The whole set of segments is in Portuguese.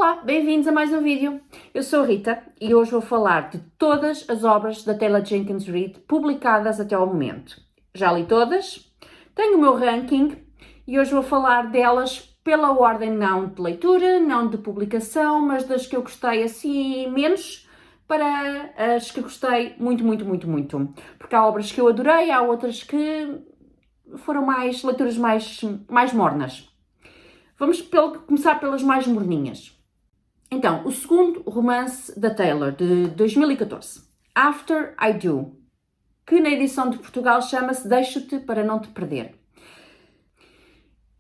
Olá, bem-vindos a mais um vídeo. Eu sou a Rita e hoje vou falar de todas as obras da Taylor Jenkins Reid publicadas até ao momento. Já li todas, tenho o meu ranking e hoje vou falar delas pela ordem não de leitura, não de publicação, mas das que eu gostei assim menos para as que gostei muito. Porque há obras que eu adorei, há outras que foram leituras mais mornas. Vamos começar pelas mais morninhas. Então, o segundo romance da Taylor, de 2014, After I Do, que na edição de Portugal chama-se Deixo-te para não te perder.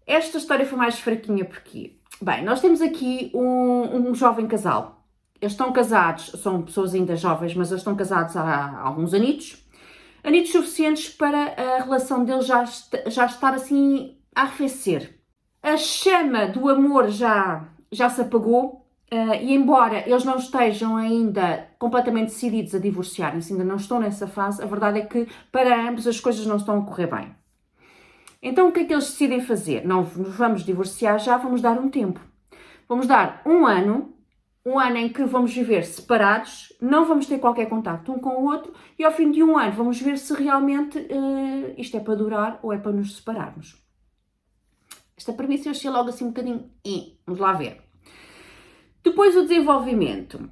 Esta história foi mais fraquinha porque, bem, nós temos aqui um jovem casal. Eles estão casados, são pessoas ainda jovens, mas eles estão casados há alguns anitos suficientes para a relação deles já estar assim a arrefecer. A chama do amor já se apagou. E embora eles não estejam ainda completamente decididos a divorciarem-se, ainda não estão nessa fase, a verdade é que para ambos as coisas não estão a correr bem. Então o que é que eles decidem fazer? Não nos vamos divorciar já, vamos dar um tempo. Vamos dar um ano em que vamos viver separados, não vamos ter qualquer contacto um com o outro e ao fim de um ano vamos ver se realmente isto é para durar ou é para nos separarmos. Esta premissa eu achei logo assim um bocadinho, vamos lá ver. Depois o desenvolvimento.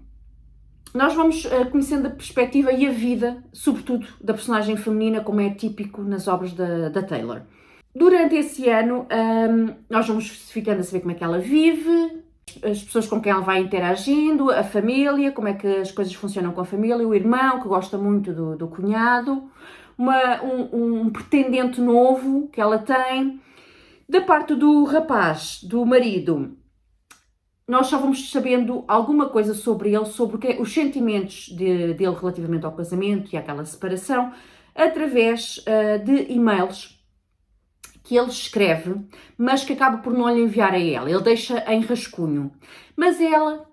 Nós vamos conhecendo a perspectiva e a vida, sobretudo da personagem feminina, como é típico nas obras da Taylor. Durante esse ano, nós vamos ficando a saber como é que ela vive, as pessoas com quem ela vai interagindo, a família, como é que as coisas funcionam com a família, o irmão, que gosta muito do cunhado, um pretendente novo que ela tem. Da parte do rapaz, do marido, nós só vamos sabendo alguma coisa sobre ele, sobre os sentimentos dele relativamente ao casamento e àquela separação, através de e-mails que ele escreve, mas que acaba por não lhe enviar a ela. Ele deixa em rascunho. Mas ela,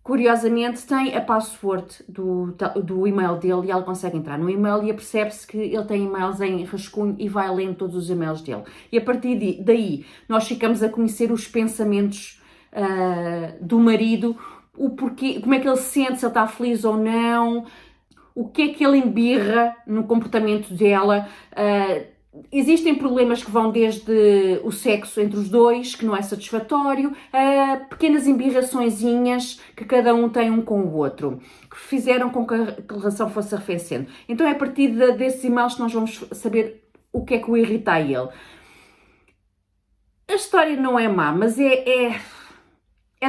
curiosamente, tem a password do e-mail dele e ela consegue entrar no e-mail e apercebe-se que ele tem e-mails em rascunho e vai lendo todos os e-mails dele. E a partir daí, nós ficamos a conhecer os pensamentos do marido, o porquê, como é que ele se sente, se ele está feliz ou não, o que é que ele embirra no comportamento dela. Existem problemas que vão desde o sexo entre os dois, que não é satisfatório, a pequenas embirraçõezinhas que cada um tem um com o outro, que fizeram com que a relação fosse arrefecendo. Então é a partir desses e-mails que nós vamos saber o que é que o irrita a ele. A história não é má, mas é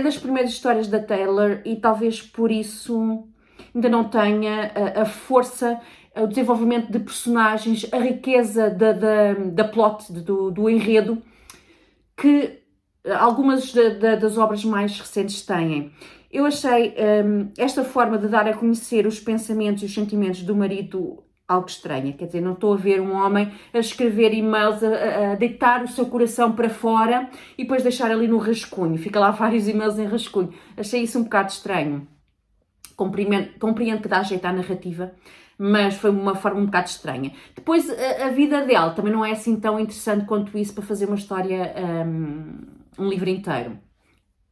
das primeiras histórias da Taylor e talvez por isso ainda não tenha a força, o desenvolvimento de personagens, a riqueza da plot, do enredo, que algumas das obras mais recentes têm. Eu achei esta forma de dar a conhecer os pensamentos e os sentimentos do marido algo estranha, quer dizer, não estou a ver um homem a escrever e-mails, a deitar o seu coração para fora e depois deixar ali no rascunho, fica lá vários e-mails em rascunho. Achei isso um bocado estranho. Compreendo que dá jeito à narrativa, mas foi uma forma um bocado estranha. Depois, a vida dela também não é assim tão interessante quanto isso para fazer uma história, um livro inteiro.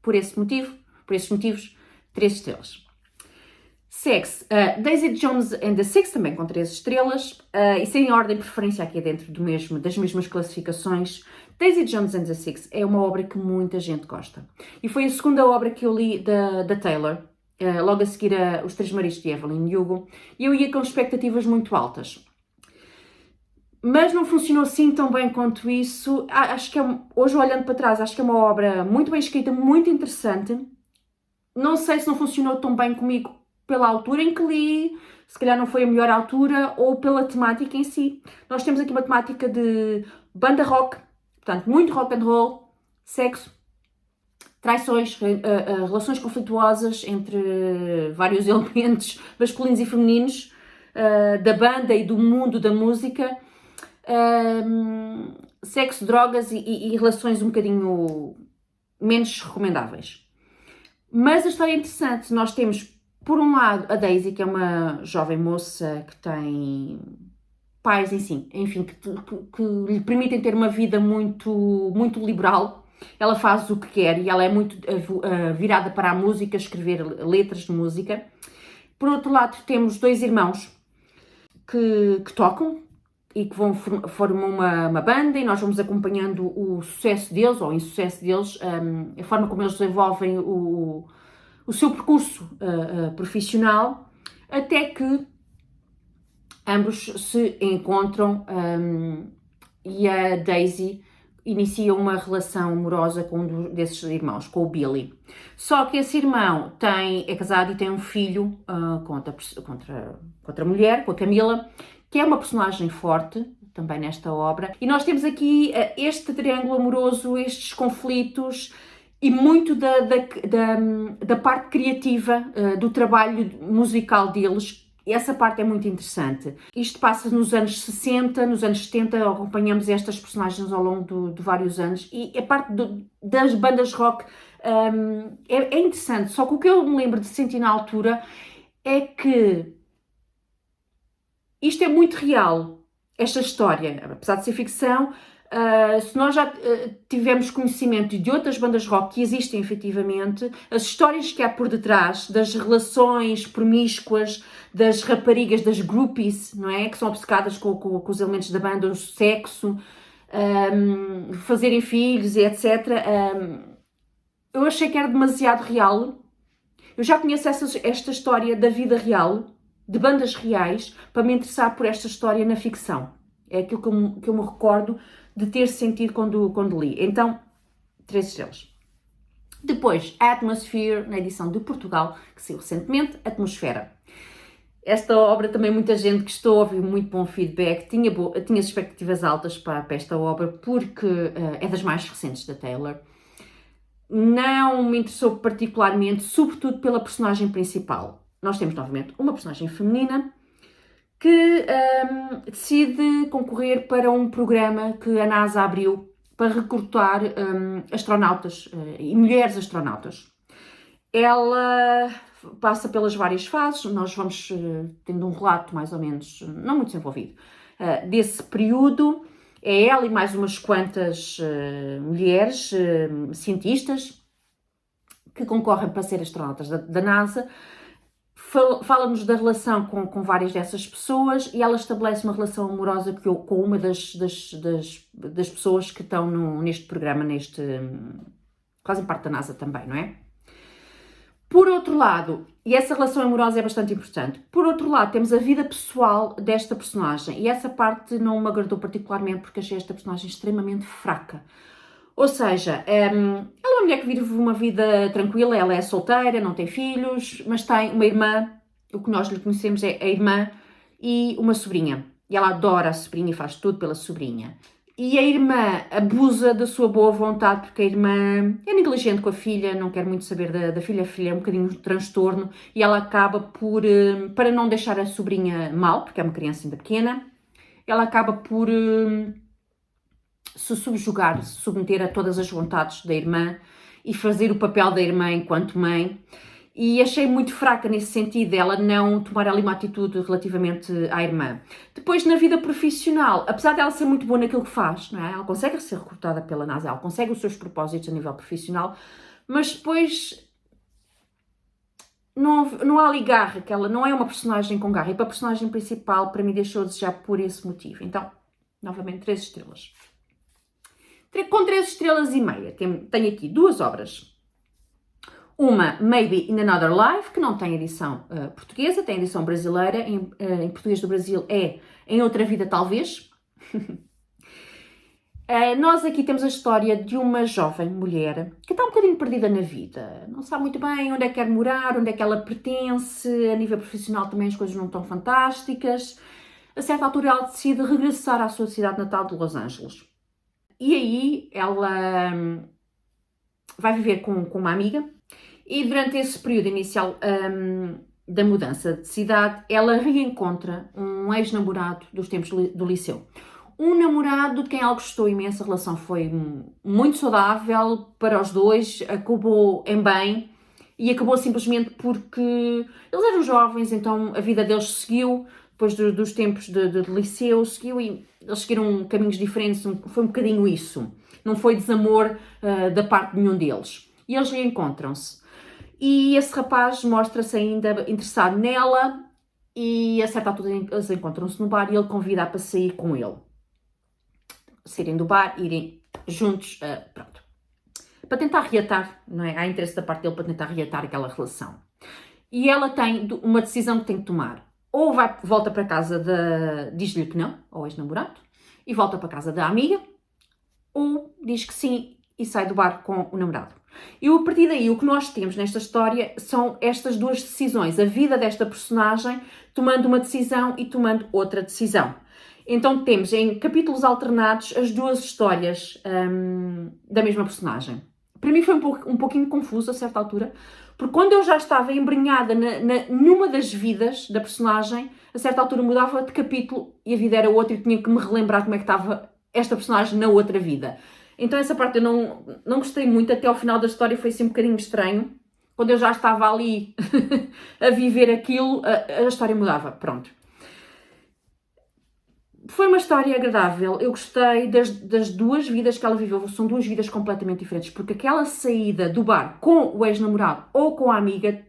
Por esses motivos, 3 estrelas. Sex, Daisy Jones and the Six, também com 3 estrelas, e sem ordem de preferência aqui dentro das mesmas classificações. Daisy Jones and the Six é uma obra que muita gente gosta. E foi a segunda obra que eu li da Taylor, logo a seguir a Os Três Maridos de Evelyn Hugo, e eu ia com expectativas muito altas. Mas não funcionou assim tão bem quanto isso. Acho que hoje olhando para trás, acho que é uma obra muito bem escrita, muito interessante. Não sei se não funcionou tão bem comigo pela altura em que li, se calhar não foi a melhor altura, ou pela temática em si. Nós temos aqui uma temática de banda rock, portanto, muito rock and roll, sexo, traições, relações conflituosas entre vários elementos masculinos e femininos da banda e do mundo da música, sexo, drogas e relações um bocadinho menos recomendáveis. Mas a história é interessante. Nós temos, por um lado, a Daisy, que é uma jovem moça que tem pais, enfim, que lhe permitem ter uma vida muito liberal, ela faz o que quer e ela é muito virada para a música, escrever letras de música. Por outro lado, temos dois irmãos que tocam e que formam uma banda, e nós vamos acompanhando o sucesso deles, ou o insucesso deles, a forma como eles desenvolvem o seu percurso profissional, até que ambos se encontram e a Daisy inicia uma relação amorosa com um desses irmãos, com o Billy. Só que esse irmão é casado e tem um filho com outra mulher, com a Camila, que é uma personagem forte também nesta obra. E nós temos aqui este triângulo amoroso, estes conflitos e muito da parte criativa do trabalho musical deles. Essa parte é muito interessante. Isto passa nos anos 60, nos anos 70, acompanhamos estas personagens ao longo de vários anos, e a parte das bandas rock é interessante. Só que o que eu me lembro de sentir na altura é que isto é muito real, esta história, apesar de ser ficção. Se nós já tivemos conhecimento de outras bandas rock que existem efetivamente, as histórias que há por detrás das relações promíscuas, das raparigas, das groupies, não é? Que são obcecadas com os elementos da banda, o sexo, fazerem filhos e etc. Eu achei que era demasiado real. Eu já conheço esta história da vida real, de bandas reais, para me interessar por esta história na ficção. É aquilo que eu me recordo de ter sentido quando li. Então, 3 estrelas. Depois, a Atmosphere, na edição de Portugal, que saiu recentemente, Atmosfera. Esta obra também muita gente gostou, ouviu muito bom feedback, tinha expectativas altas para esta obra, porque é das mais recentes da Taylor. Não me interessou particularmente, sobretudo pela personagem principal. Nós temos novamente uma personagem feminina que decide concorrer para um programa que a NASA abriu para recrutar astronautas e mulheres astronautas. Ela passa pelas várias fases, nós vamos tendo um relato mais ou menos, não muito desenvolvido, desse período. É ela e mais umas quantas mulheres cientistas que concorrem para ser astronautas da NASA. Fala-nos da relação com várias dessas pessoas, e ela estabelece uma relação amorosa com uma das pessoas que estão neste programa, quase em parte da NASA também, não é? Por outro lado, e essa relação amorosa é bastante importante, por outro lado temos a vida pessoal desta personagem, e essa parte não me agradou particularmente porque achei esta personagem extremamente fraca. Ou seja, ela é uma mulher que vive uma vida tranquila, ela é solteira, não tem filhos, mas tem uma irmã, o que nós lhe conhecemos é a irmã, e uma sobrinha. E ela adora a sobrinha e faz tudo pela sobrinha. E a irmã abusa da sua boa vontade, porque a irmã é negligente com a filha, não quer muito saber da filha. A filha é um bocadinho de transtorno, e ela acaba para não deixar a sobrinha mal, porque é uma criança ainda pequena, ela acaba por se subjugar, se submeter a todas as vontades da irmã e fazer o papel da irmã enquanto mãe. E achei muito fraca nesse sentido, ela não tomar ali uma atitude relativamente à irmã. Depois, na vida profissional, apesar dela ser muito boa naquilo que faz, não é? Ela consegue ser recrutada pela NASA, ela consegue os seus propósitos a nível profissional, mas depois não há ali garra, que ela não é uma personagem com garra. E para a personagem principal, para mim, deixou a desejar por esse motivo. Então, novamente, 3 estrelas. Com 3 estrelas e meia, tenho aqui 2 obras. Uma, Maybe in Another Life, que não tem edição portuguesa, tem edição brasileira. Em português do Brasil é Em Outra Vida Talvez. Nós aqui temos a história de uma jovem mulher que está um bocadinho perdida na vida. Não sabe muito bem onde é que quer morar, onde é que ela pertence. A nível profissional também as coisas não estão fantásticas. A certa altura ela decide regressar à sua cidade natal de Los Angeles. E aí ela vai viver com uma amiga, e durante esse período inicial da mudança de cidade, ela reencontra um ex-namorado dos tempos do liceu. Um namorado de quem ela gostou imenso, a relação foi muito saudável para os dois, acabou em bem, e acabou simplesmente porque eles eram jovens, então a vida deles seguiu, depois dos tempos de liceu, seguiu e eles seguiram caminhos diferentes, foi um bocadinho isso. Não foi desamor da parte de nenhum deles. E eles reencontram-se. E esse rapaz mostra-se ainda interessado nela e a certa altura eles encontram-se no bar e ele convida-a para sair com ele. Saírem do bar, irem juntos, pronto. Para tentar reatar, não é? Há interesse da parte dele para tentar reatar aquela relação. E ela tem uma decisão que tem que tomar. Ou volta para casa diz-lhe que não, ao ex-namorado, e volta para casa da amiga, ou diz que sim e sai do bar com o namorado. E a partir daí, o que nós temos nesta história são estas duas decisões. A vida desta personagem tomando uma decisão e tomando outra decisão. Então temos em capítulos alternados as duas histórias da mesma personagem. Para mim foi um pouquinho confuso a certa altura, porque quando eu já estava embrenhada numa das vidas da personagem, a certa altura mudava de capítulo e a vida era outra e tinha que me relembrar como é que estava esta personagem na outra vida. Então essa parte eu não gostei muito, até ao final da história foi assim um bocadinho estranho. Quando eu já estava ali a viver aquilo, a história mudava, pronto. Foi uma história agradável, eu gostei das duas vidas que ela viveu, são duas vidas completamente diferentes, porque aquela saída do bar com o ex-namorado ou com a amiga,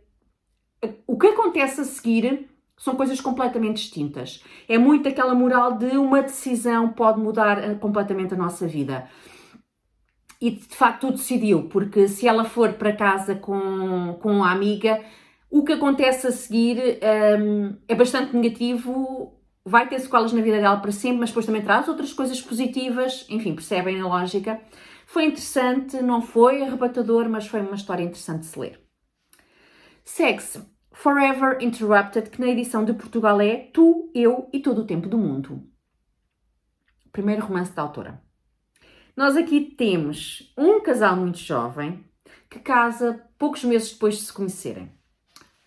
o que acontece a seguir são coisas completamente distintas. É muito aquela moral de uma decisão pode mudar completamente a nossa vida. E de facto tudo decidiu, porque se ela for para casa com a amiga, o que acontece a seguir é bastante negativo, vai ter sequelas na vida dela para sempre, mas depois também traz outras coisas positivas, enfim, percebem a lógica. Foi interessante, não foi arrebatador, mas foi uma história interessante de se ler. Segue-se Forever Interrupted, que na edição de Portugal é Tu, Eu e Todo o Tempo do Mundo. Primeiro romance da autora. Nós aqui temos um casal muito jovem que casa poucos meses depois de se conhecerem.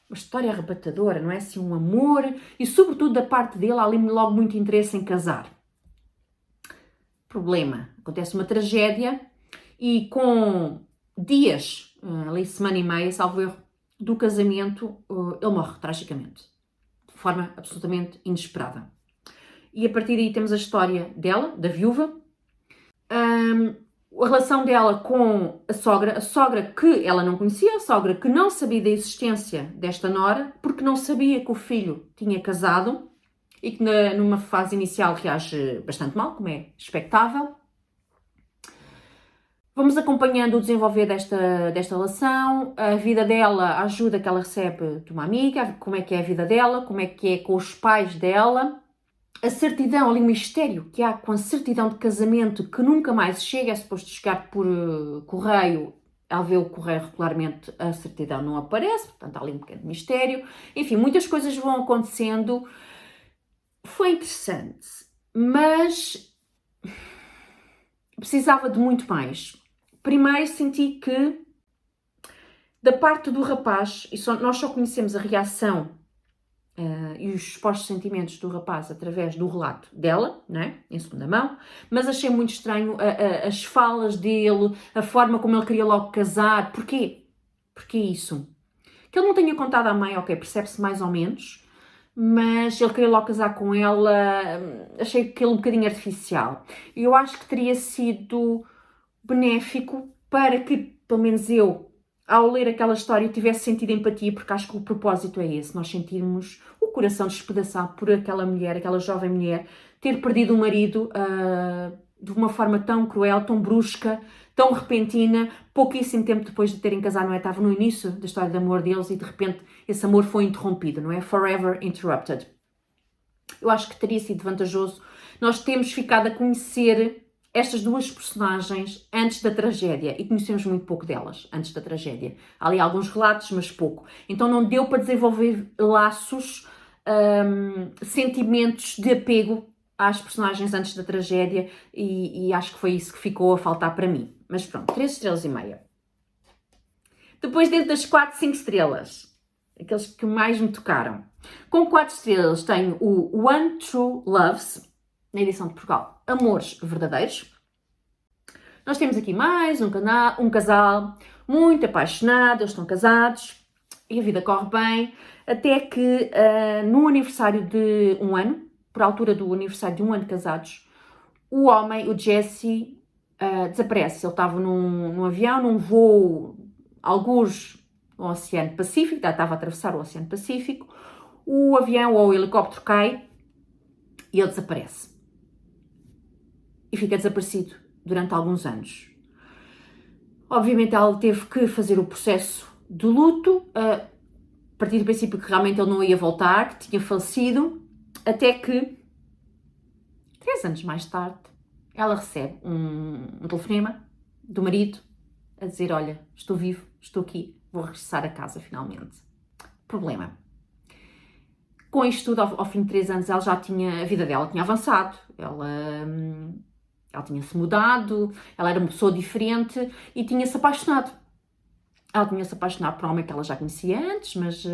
Uma história arrebatadora, não é? Assim, um amor e, sobretudo, da parte dele, há ali logo muito interesse em casar. Problema, acontece uma tragédia e com dias, ali semana e meia, salvo erro, do casamento, ele morre tragicamente, de forma absolutamente inesperada. E a partir daí temos a história dela, da viúva, a relação dela com a sogra que ela não conhecia, a sogra que não sabia da existência desta nora, porque não sabia que o filho tinha casado e que numa fase inicial reage bastante mal, como é expectável. Vamos acompanhando o desenvolver desta relação, a vida dela, a ajuda que ela recebe de uma amiga, como é que é a vida dela, como é que é com os pais dela, a certidão, ali o mistério que há com a certidão de casamento que nunca mais chega, é suposto chegar por correio, ao ver o correio regularmente a certidão não aparece, portanto há ali um pequeno mistério. Enfim, muitas coisas vão acontecendo. Foi interessante, mas precisava de muito mais. Primeiro senti que, da parte do rapaz, nós só conhecemos a reação e os supostos sentimentos do rapaz através do relato dela, né, em segunda mão, mas achei muito estranho as falas dele, a forma como ele queria logo casar. Porquê? Porquê isso? Que ele não tenha contado à mãe, ok, percebe-se mais ou menos, mas ele queria logo casar com ela, achei aquilo um bocadinho artificial. E eu acho que teria sido benéfico para que, pelo menos eu, ao ler aquela história, tivesse sentido empatia, porque acho que o propósito é esse, nós sentirmos o coração despedaçado por aquela mulher, aquela jovem mulher, ter perdido o marido de uma forma tão cruel, tão brusca, tão repentina, pouquíssimo tempo depois de terem casado, não é? Estava no início da história de amor deles e de repente esse amor foi interrompido, não é? Forever interrupted. Eu acho que teria sido vantajoso nós termos ficado a conhecer estas duas personagens antes da tragédia, e conhecemos muito pouco delas antes da tragédia. Há ali alguns relatos, mas pouco. Então não deu para desenvolver laços, sentimentos de apego às personagens antes da tragédia, e acho que foi isso que ficou a faltar para mim. Mas pronto, 3 estrelas e meia. Depois, dentro das 4, 5 estrelas, aqueles que mais me tocaram. Com 4 estrelas tenho o One True Loves, na edição de Portugal, Amores Verdadeiros. Nós temos aqui mais um casal muito apaixonado, eles estão casados, e a vida corre bem, até que no aniversário de um ano, por altura do aniversário de um ano de casados, o homem, o Jesse, desaparece. Ele estava num avião, num voo, algures no Oceano Pacífico, já estava a atravessar o Oceano Pacífico, o avião ou o helicóptero cai e ele desaparece. E fica desaparecido durante alguns anos. Obviamente ela teve que fazer o processo de luto, a partir do princípio que realmente ele não ia voltar, que tinha falecido, até que, 3 anos mais tarde, ela recebe um telefonema do marido a dizer: olha, estou vivo, estou aqui, vou regressar a casa finalmente. Problema. Com isto tudo, ao fim de 3 anos, a vida dela tinha avançado, ela tinha-se mudado, ela era uma pessoa diferente e tinha-se apaixonado. Ela tinha-se apaixonado por um homem que ela já conhecia antes, mas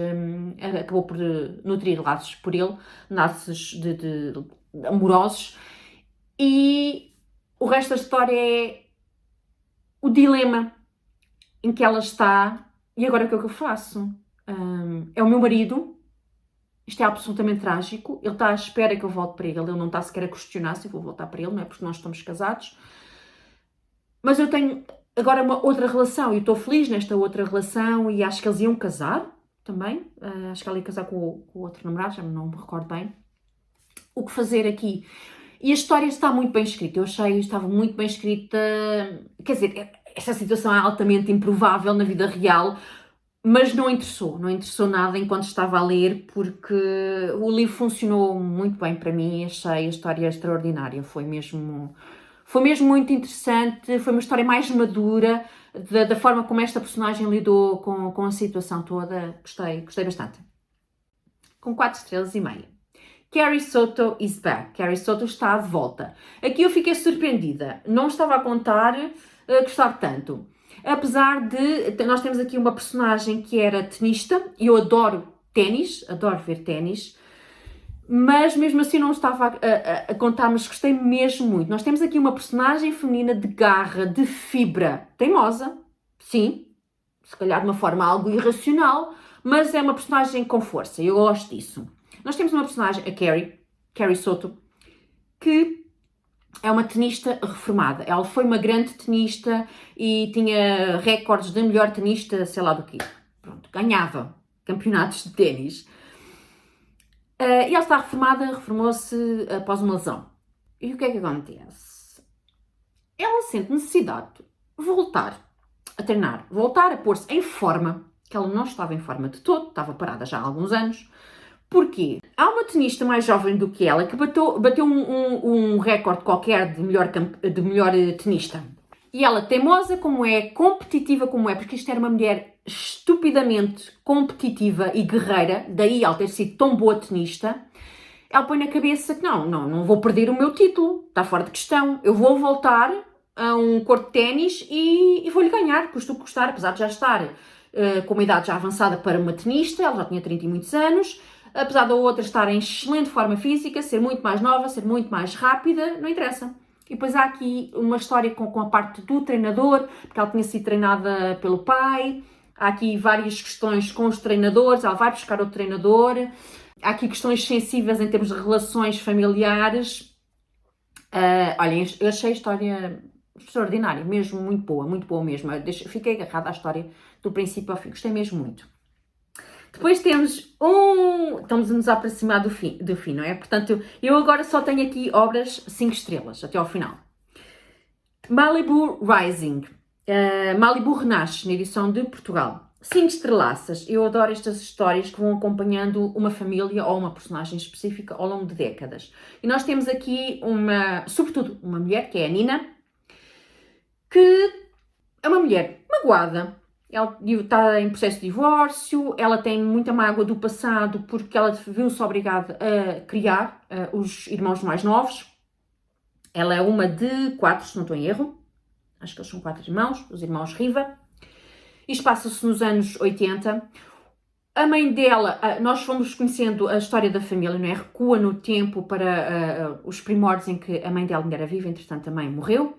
acabou por nutrir laços por ele, laços de amorosos. E o resto da história é o dilema em que ela está. E agora o que é que eu faço? É o meu marido. Isto é absolutamente trágico. Ele está à espera que eu volte para ele. Ele não está sequer a questionar se eu vou voltar para ele, não é porque nós estamos casados. Mas eu tenho agora uma outra relação e estou feliz nesta outra relação e acho que eles iam casar também. Acho que ela ia casar com o outro namorado, já não me recordo bem. O que fazer aqui? E a história está muito bem escrita. Eu achei que estava muito bem escrita. Quer dizer, esta situação é altamente improvável na vida real, mas não interessou nada enquanto estava a ler, porque o livro funcionou muito bem para mim. Achei a história extraordinária. Foi mesmo muito interessante. Foi uma história mais madura, da forma como esta personagem lidou com a situação toda. Gostei bastante. Com 4,5 estrelas. Carrie Soto is back. Carrie Soto está de volta. Aqui eu fiquei surpreendida. Não estava a contar gostar tanto. Apesar de... Nós temos aqui uma personagem que era tenista. E eu adoro ténis. Adoro ver ténis. Mas mesmo assim não estava a contar, mas gostei mesmo muito. Nós temos aqui uma personagem feminina de garra, de fibra. Teimosa. Sim. Se calhar de uma forma algo irracional. Mas é uma personagem com força. Eu gosto disso. Nós temos uma personagem, a Carrie Soto, que é uma tenista reformada. Ela foi uma grande tenista e tinha recordes de melhor tenista, sei lá do quê. Pronto, ganhava campeonatos de ténis. E ela está reformada, reformou-se após uma lesão. E o que é que acontece? Ela sente necessidade de voltar a treinar, voltar a pôr-se em forma, que ela não estava em forma de todo, estava parada já há alguns anos. Porquê? Há uma tenista mais jovem do que ela que bateu um recorde qualquer de melhor tenista. E ela, teimosa como é, competitiva como é, porque isto era uma mulher estupidamente competitiva e guerreira, daí ela ter sido tão boa tenista, ela põe na cabeça que não vou perder o meu título, está fora de questão, eu vou voltar a um corte de ténis e vou-lhe ganhar, custa o que custar, apesar de já estar com uma idade já avançada para uma tenista, ela já tinha 30 e muitos anos, apesar da outra estar em excelente forma física, ser muito mais nova, ser muito mais rápida, não interessa. E depois há aqui uma história com a parte do treinador, porque ela tinha sido treinada pelo pai, há aqui várias questões com os treinadores, ela vai buscar outro treinador, há aqui questões sensíveis em termos de relações familiares. Olhem, eu achei a história extraordinária, mesmo muito boa mesmo. Fiquei agarrada à história do princípio ao fim, gostei mesmo muito. Depois temos estamos a nos aproximar do fim, não é? Portanto, eu agora só tenho aqui obras 5 estrelas, até ao final. Malibu Rising. Malibu Renasce, na edição de Portugal. 5 estrelaças. Eu adoro estas histórias que vão acompanhando uma família ou uma personagem específica ao longo de décadas. E nós temos aqui sobretudo, uma mulher, que é a Nina, que é uma mulher magoada. Ela está em processo de divórcio, ela tem muita mágoa do passado porque ela viu-se obrigada a criar os irmãos mais novos. Ela é uma de 4, se não estou em erro. Acho que eles são 4 irmãos, os irmãos Riva. Isto passa-se nos anos 80. A mãe dela, nós fomos conhecendo a história da família, não é? Recua no tempo para os primórdios em que a mãe dela ainda era viva, entretanto a mãe morreu.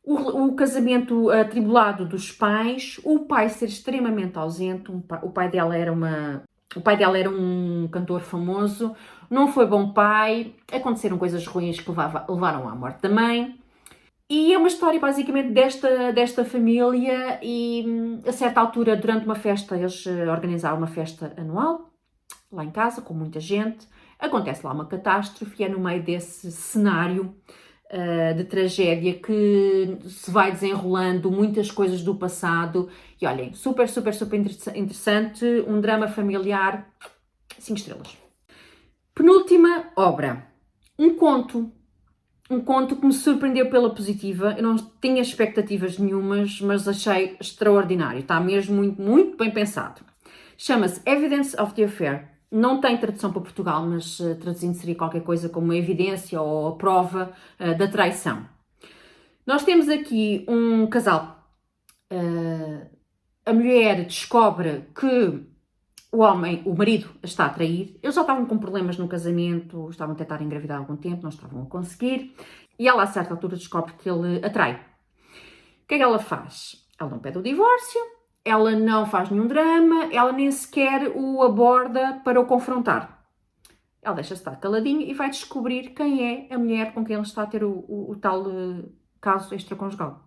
O casamento atribulado dos pais, o pai ser extremamente ausente, o pai dela era um cantor famoso, não foi bom pai, aconteceram coisas ruins que levaram à morte da mãe. E é uma história basicamente desta família e a certa altura, durante uma festa, eles organizaram uma festa anual, lá em casa, com muita gente. Acontece lá uma catástrofe e é no meio desse cenário de tragédia que se vai desenrolando muitas coisas do passado. E olhem, super, super, super interessante, um drama familiar, 5 estrelas. Penúltima obra, um conto que me surpreendeu pela positiva. Eu não tinha expectativas nenhumas, mas achei extraordinário. Está mesmo muito, muito bem pensado. Chama-se Evidence of the Affair. Não tem tradução para Portugal, mas traduzindo seria qualquer coisa como a evidência ou a prova da traição. Nós temos aqui um casal. A mulher descobre que o marido está a trair. Eles já estavam com problemas no casamento, estavam a tentar engravidar há algum tempo, não estavam a conseguir. E ela, a certa altura, descobre que ele a trai. O que é que ela faz? Ela não pede o divórcio, ela não faz nenhum drama, ela nem sequer o aborda para o confrontar. Ela deixa-se estar caladinha e vai descobrir quem é a mulher com quem ele está a ter o tal caso extraconjugal.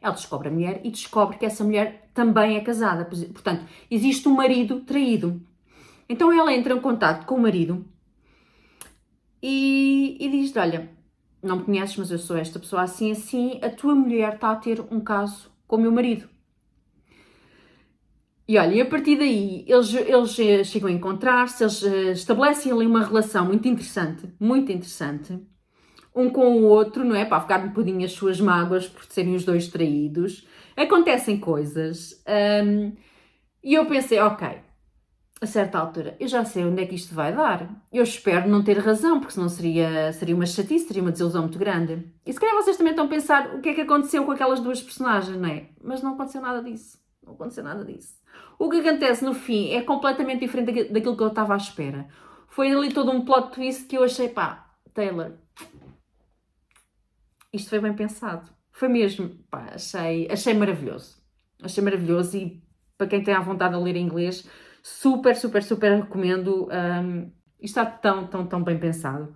Ela descobre a mulher e descobre que essa mulher também é casada. Portanto, existe um marido traído. Então ela entra em contato com o marido e diz-lhe, olha, não me conheces, mas eu sou esta pessoa assim, assim, a tua mulher está a ter um caso com o meu marido. E olha, e a partir daí, eles chegam a encontrar-se, eles estabelecem ali uma relação muito interessante, um com o outro, não é? Para ficar um bocadinho as suas mágoas por serem os dois traídos. Acontecem coisas. E eu pensei, ok, a certa altura, eu já sei onde é que isto vai dar. Eu espero não ter razão, porque senão seria uma chatice, seria uma desilusão muito grande. E se calhar vocês também estão a pensar o que é que aconteceu com aquelas duas personagens, não é? Mas não aconteceu nada disso. Não aconteceu nada disso. O que acontece no fim é completamente diferente daquilo que eu estava à espera. Foi ali todo um plot twist que eu achei, pá, Taylor, isto foi bem pensado. Foi mesmo, pá, achei maravilhoso. Achei maravilhoso e para quem tem à vontade de ler em inglês, super, super, super recomendo. Isto está tão, tão, tão bem pensado.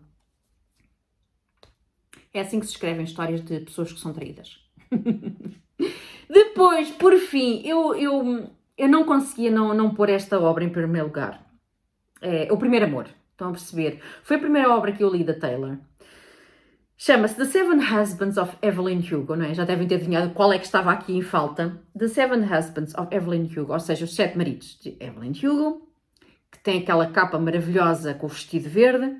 É assim que se escrevem histórias de pessoas que são traídas. Depois, por fim, eu não conseguia não pôr esta obra em primeiro lugar. É O Primeiro Amor. Estão a perceber? Foi a primeira obra que eu li da Taylor. Chama-se The Seven Husbands of Evelyn Hugo, não é? Já devem ter adivinhado qual é que estava aqui em falta. The Seven Husbands of Evelyn Hugo, ou seja, os 7 maridos de Evelyn Hugo, que tem aquela capa maravilhosa com o vestido verde.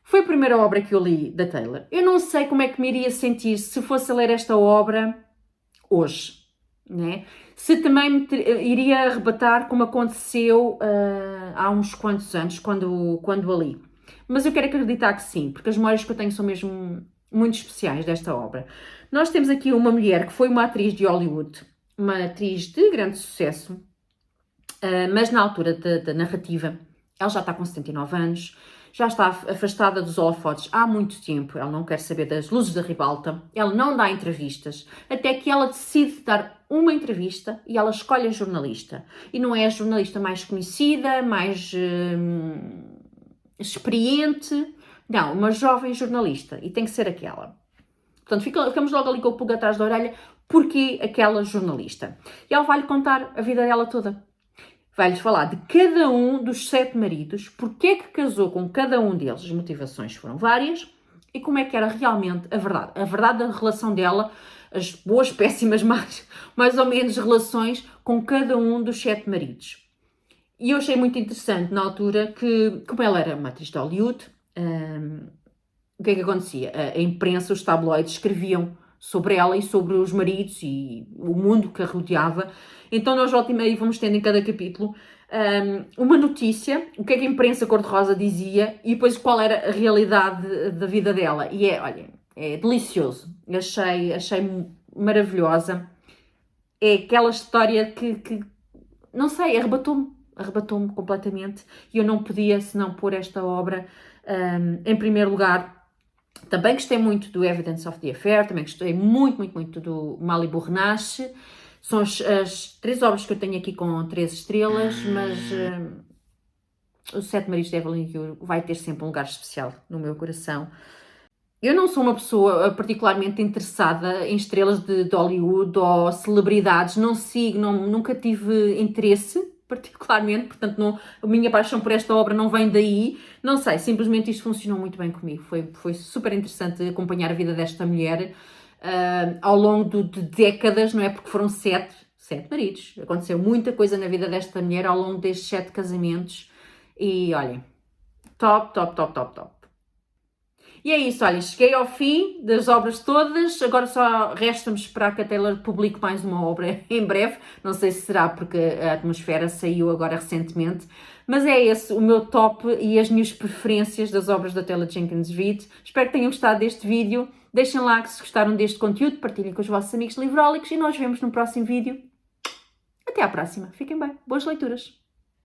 Foi a primeira obra que eu li da Taylor. Eu não sei como é que me iria sentir se fosse a ler esta obra hoje, né? Se também me iria arrebatar como aconteceu há uns quantos anos, quando a li. Mas eu quero acreditar que sim, porque as memórias que eu tenho são mesmo muito especiais desta obra. Nós temos aqui uma mulher que foi uma atriz de Hollywood, uma atriz de grande sucesso, mas na altura da narrativa, ela já está com 79 anos, já está afastada dos holofotes há muito tempo, ela não quer saber das luzes da ribalta, ela não dá entrevistas, até que ela decide dar uma entrevista e ela escolhe a jornalista. E não é a jornalista mais conhecida, mais experiente, não, uma jovem jornalista, e tem que ser aquela. Portanto, ficamos logo ali com o pulga atrás da orelha, porque aquela jornalista. E ela vai-lhe contar a vida dela toda. Vai-lhes falar de cada um dos 7 maridos, porque é que casou com cada um deles, as motivações foram várias, e como é que era realmente a verdade. A verdade da relação dela, as boas, péssimas, mais ou menos relações com cada um dos 7 maridos. E eu achei muito interessante na altura que, como ela era uma atriz de Hollywood, o que é que acontecia? A imprensa, os tabloides escreviam sobre ela e sobre os maridos e o mundo que a rodeava. Então nós volta e meia vamos tendo em cada capítulo uma notícia, o que é que a imprensa cor-de-rosa dizia e depois qual era a realidade da vida dela. E olha, é delicioso. Achei maravilhosa. É aquela história que não sei, arrebatou-me completamente e eu não podia senão pôr esta obra em primeiro lugar Também gostei muito do Evidence of the Affair, também gostei muito, muito, muito do Malibu Renasce. São as 3 obras que eu tenho aqui com 3 estrelas, mas o Sete Maridos de Evelyn Hugo vai ter sempre um lugar especial no meu coração. Eu não sou uma pessoa particularmente interessada em estrelas de Hollywood ou celebridades, não sigo, nunca tive interesse particularmente, portanto a minha paixão por esta obra não vem daí, não sei, simplesmente isto funcionou muito bem comigo, foi super interessante acompanhar a vida desta mulher ao longo de décadas, não é? Porque foram 7 maridos, aconteceu muita coisa na vida desta mulher ao longo destes 7 casamentos e olhem, top, top, top, top, top. E é isso, olha, cheguei ao fim das obras todas, agora só resta-me esperar que a Taylor publique mais uma obra em breve, não sei se será porque a Atmosfera saiu agora recentemente, mas é esse o meu top e as minhas preferências das obras da Taylor Jenkins Reid. Espero que tenham gostado deste vídeo, deixem like se gostaram deste conteúdo, partilhem com os vossos amigos livrólicos e nós vemos no próximo vídeo. Até à próxima, fiquem bem, boas leituras!